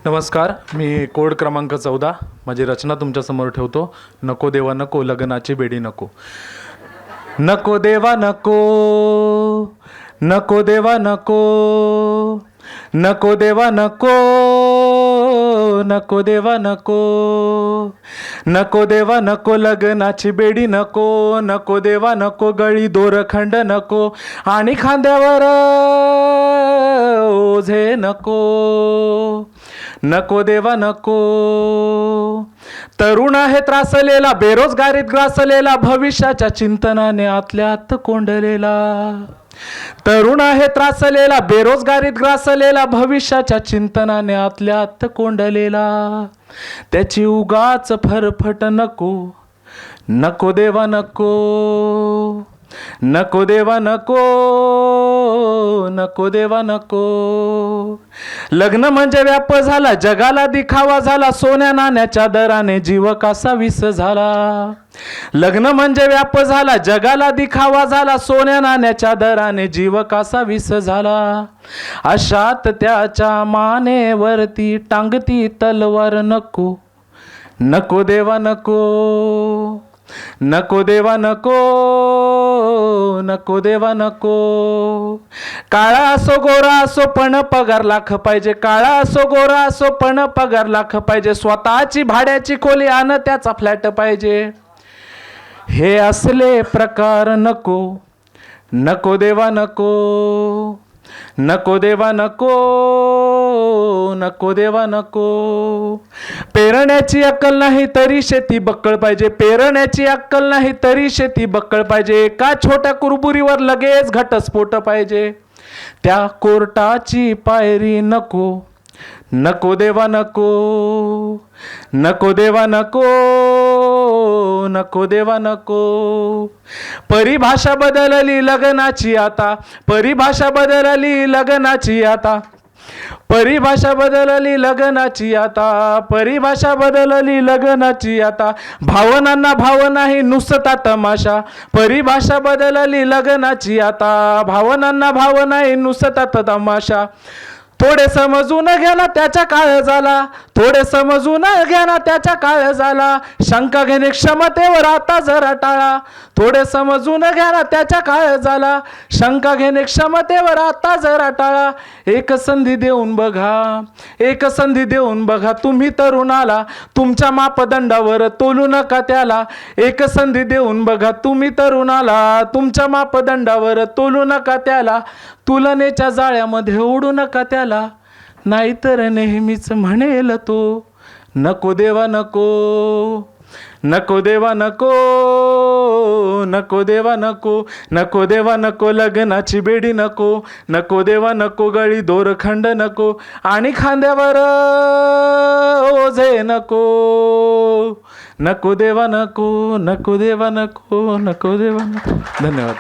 नमस्कार, मी कोड क्रमांक 14 माझी रचना तुमच्यासमोर ठेवतो. नको देवा नको, लग्नाची बेडी नको. नको देवा नको, नको देवा नको, नको देवा नको, नको देवा नको, नको देवा नको, लग्नाची बेडी नको. नको देवा नको, गळी दोरखंड नको, आणि खांद्यावर ओझे नको. नको देवा नको. तरुण आहे त्रासलेला, बेरोजगारीत ग्रासलेला, भविष्याच्या चिंतनाने आतल्या आत कोंडलेला. तरुण आहे त्रासलेला, बेरोजगारीत ग्रासलेला, भविष्याच्या चिंतनाने आतल्या आत कोंडलेला. त्याची उगाच फरफट नको. नको देवा नको, नको देवा नको, नको देवा नको. लग्न म्हणजे व्याप झाला, जगाला दिखावा झाला, सोन्या नाण्याच्या दराने जीव कसा विस झाला. लग्न म्हणजे व्याप झाला, जगाला दिखावा झाला, सोन्या नाण्याच्या दराने जीव कसा विस झाला. अशात त्याच्या मानेवरती टांगती तलवार नको. नको देवा नको, नको देवा नको, नको देवा नको. काळा असो गोरा असो पण पगार लाख पाहिजे. काळा असो गोरा असो पण पगार लाख पाहिजे. स्वतःची भाड्याची खोली आण त्याचा फ्लॅट पाहिजे. हे असले प्रकार नको. नको देवा नको, नको देवा नको, नको देवा नको. पेरण्याची अक्कल नाही तरी शेती बक्कळ पाहिजे. पेरण्याची अक्कल नाही तरी शेती बक्कळ पाहिजे. एका छोट्या कुरबुरीवर लगेच घटस्फोट पाहिजे. त्या कोर्टाची पायरी नको. नको देवा नको, नको देवा नको, नको देवा नको. परिभाषा बदलली लग्नाची आता. परिभाषा बदलली लग्नाची आता. परिभाषा बदलली लग्नाची आता. परिभाषा बदलली लग्नाची आता. भावनांना भाव नाही नुसता तमाशा. परिभाषा बदलली लग्नाची आता. भावनांना भाव नाही नुसता तमाशा. थोडे समजून घ्या ना त्याच्या काळ झाला. थोडे समजून घ्या ना त्याच्या काळ झाला. शंका घेणे क्षमतेवर आता जरा टाळा. थोडे समजून घ्या ना त्याच्या काळ झाला. शंका घेणे क्षमतेवर आता जरा टाळा. एक संधी देऊन बघा, एक संधी देऊन बघा. तुम्ही तरुणाला तुमच्या मापदंडावर तोलू नका त्याला. एक संधी देऊन बघा. तुम्ही तरुणाला तुमच्या मापदंडावर तोलू नका त्याला. तुलनेच्या जाळ्यामध्ये उडू नका त्याला. नाहीतर नेहमीच म्हणेल तो नको देवा नको. नको देवा नको, नको देवा नको, नको देवा नको, लग्नाची बेडी नको. नको देवा नको, गळी दोरखंड नको, आणि खांद्यावर ओझे नको. नको देवा नको, नको देवा नको, नको देवा नको. धन्यवाद.